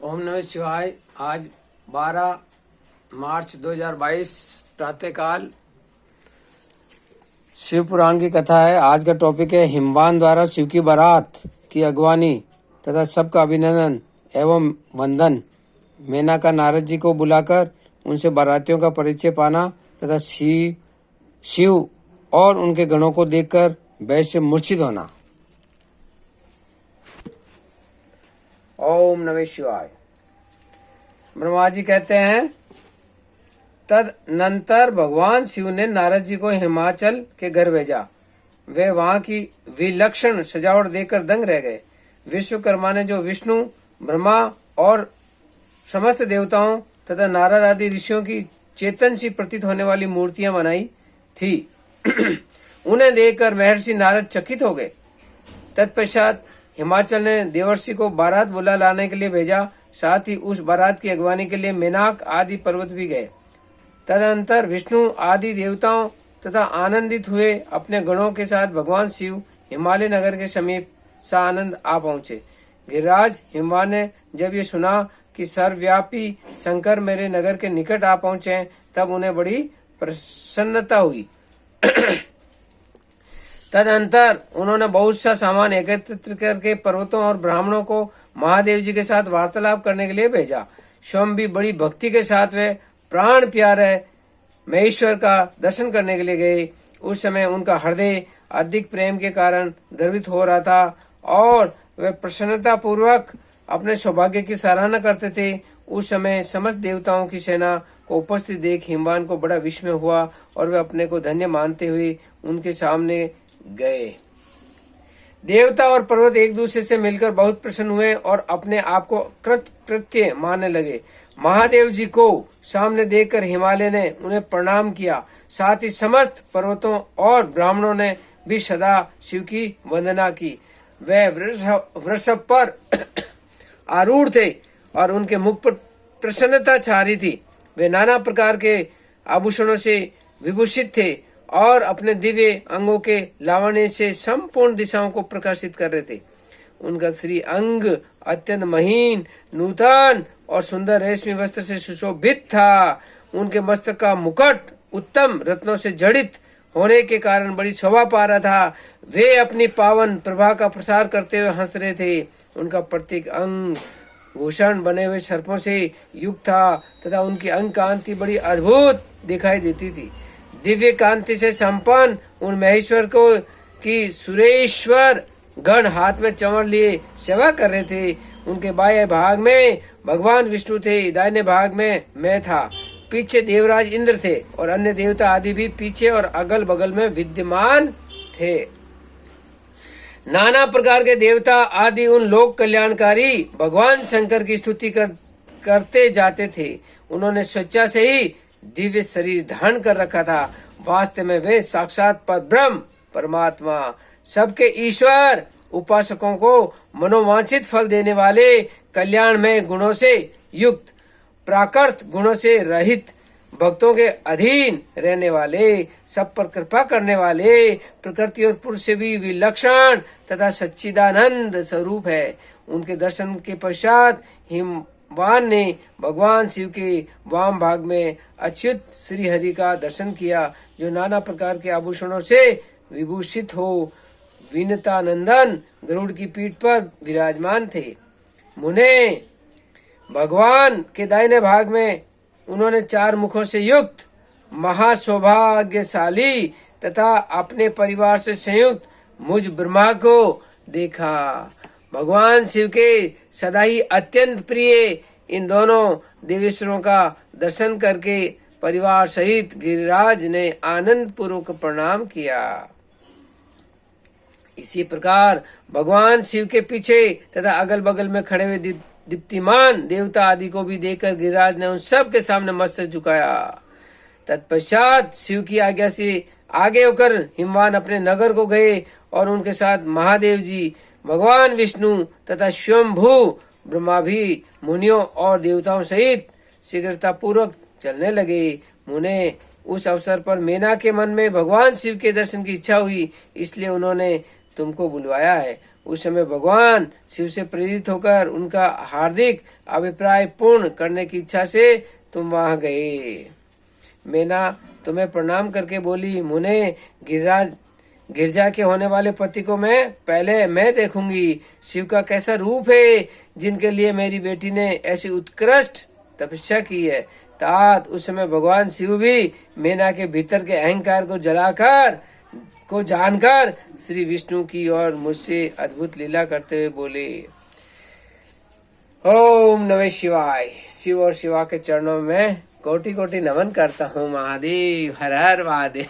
ओम नमः शिवाय। आज 12 मार्च 2022 प्रातःकाल शिव पुराण की कथा है। आज का टॉपिक है हिमवान द्वारा शिव की बारात की अगवानी तथा सबका अभिनंदन एवं वंदन। मेनका नारद जी को बुलाकर उनसे बारातियों का परिचय पाना तथा शिव और उनके गणों को देखकर भय से मूर्छित होना। ओम नमः शिवाय। ब्रह्मा जी कहते हैं, तदनंतर भगवान शिव ने नारद जी को हिमाचल के घर भेजा। वे वहां की विलक्षण सजावट देखकर दंग रह गए। विश्वकर्मा ने जो विष्णु, ब्रह्मा और समस्त देवताओं तथा नारद आदि ऋषियों की चेतन सी प्रतीत होने वाली मूर्तियां बनाई थी उन्हें देखकर महर्षि नारद चकित हो गए। तत्पश्चात हिमाचल ने देवर्षि को बारात बुला लाने के लिए भेजा। साथ ही उस बारात की अगवानी के लिए मेनाक आदि पर्वत भी गए। तदनंतर विष्णु आदि देवताओं तथा आनंदित हुए अपने गणों के साथ भगवान शिव हिमालय नगर के समीप सानंद आ पहुंचे। गिरिराज हिमवान ने जब ये सुना कि सर्वव्यापी शंकर मेरे नगर के निकट आ पहुंचे हैं, तब उन्हें बड़ी प्रसन्नता हुई। तदनंतर उन्होंने बहुत सा सामान एकत्रित करके पर्वतों और ब्राह्मणों को महादेव जी के साथ वार्तालाप करने के लिए भेजा। स्वयं भी बड़ी भक्ति के साथ वे प्राण प्यारे महेश्वर का दर्शन करने के लिए गए। उस समय उनका हृदय अधिक प्रेम के कारण द्रवित हो रहा था और वे प्रसन्नता पूर्वक अपने सौभाग्य की सराहना करते थे। उस समय समस्त देवताओं की सेना को उपस्थित देख हिमवान को बड़ा विस्मय हुआ और वे अपने को धन्य मानते हुए उनके सामने गए। देवता और पर्वत एक दूसरे से मिलकर बहुत प्रसन्न हुए और अपने आप को कृत्य मानने लगे। महादेव जी को सामने देखकर हिमालय ने उन्हें प्रणाम किया। साथ ही समस्त पर्वतों और ब्राह्मणों ने भी सदा शिव की वंदना की। वे वृषभ पर आरूढ़ थे और उनके मुख पर प्रसन्नता छा रही थी। वे नाना प्रकार के आभूषणों से विभूषित थे और अपने दिव्य अंगों के लावण्य से संपूर्ण दिशाओं को प्रकाशित कर रहे थे। उनका श्री अंग अत्यंत महीन, नूतन और सुंदर रेशमी वस्त्र से सुशोभित था। उनके मस्तक का मुकुट उत्तम रत्नों से जड़ित होने के कारण बड़ी शोभा पा रहा था। वे अपनी पावन प्रभा का प्रसार करते हुए हंस रहे थे। उनका प्रत्येक अंग भूषण बने हुए सर्पों से युक्त था तथा उनकी अंग कांति बड़ी अद्भुत दिखाई देती थी। दिव्य कांति से संपन्न उन महेश्वर को की सुरेश्वर गण हाथ में चंवर लिए सेवा कर रहे थे। उनके बाएं भाग में भगवान विष्णु थे, दाहिने भाग में मैं था। पीछे देवराज इंद्र थे और अन्य देवता आदि भी पीछे और अगल बगल में विद्यमान थे। नाना प्रकार के देवता आदि उन लोक कल्याणकारी भगवान शंकर की स्तुति करते जाते थे। उन्होंने स्वेच्छा से ही दिव्य शरीर धारण कर रखा था। वास्तव में वे साक्षात परब्रह्म परमात्मा, सबके ईश्वर, उपासकों को मनोवांछित फल देने वाले, कल्याणमय गुणों से युक्त, प्राकृत गुणों से रहित, भक्तों के अधीन रहने वाले, सब पर कृपा करने वाले, प्रकृति और पुरुष से भी विलक्षण तथा सच्चिदानंद स्वरूप है। उनके दर्शन के पश्चात हिमवान ने भगवान शिव के वाम भाग में अच्युत श्री हरि का दर्शन किया, जो नाना प्रकार के आभूषणों से विभूषित हो विनतानंदन गरुड़ की पीठ पर विराजमान थे। मुने भगवान के दाहिने भाग में उन्होंने 4 मुखों से युक्त महासौभाग्यशाली तथा अपने परिवार से संयुक्त मुझ ब्रह्मा को देखा। भगवान शिव के सदा ही अत्यंत प्रिय इन दोनों देवेश्वरों का दर्शन करके परिवार सहित गिरिराज ने आनंद पूर्वक प्रणाम किया। इसी प्रकार भगवान शिव के पीछे तथा अगल बगल में खड़े हुए दीप्तिमान देवता आदि को भी देखकर गिरिराज ने उन सब के सामने मस्तक झुकाया। तत्पश्चात शिव की आज्ञा से आगे होकर हिमवान अपने नगर को गए और उनके साथ महादेव जी, भगवान विष्णु तथा स्वयंभू ब्रह्मा भी मुनियों और देवताओं सहित शीघ्रता पूर्वक चलने लगे। मुने उस अवसर पर मेना के मन में भगवान शिव के दर्शन की इच्छा हुई, इसलिए उन्होंने तुमको बुलवाया है। उस समय भगवान शिव से प्रेरित होकर उनका हार्दिक अभिप्राय पूर्ण करने की इच्छा से तुम वहां गए। मैना तुम्हें प्रणाम करके बोली, मुने गिरजा के होने वाले पति को मैं देखूंगी। शिव का कैसा रूप है जिनके लिए मेरी बेटी ने ऐसी उत्कृष्ट तपस्या की है। तात उस समय भगवान शिव भी मैना के भीतर के अहंकार को जानकर श्री विष्णु की और मुझसे अद्भुत लीला करते हुए बोले, ओम नमः शिवाय। शिव और शिवा के चरणों में कोटि कोटि नमन करता हूँ। महादेव, हर हर महादेव।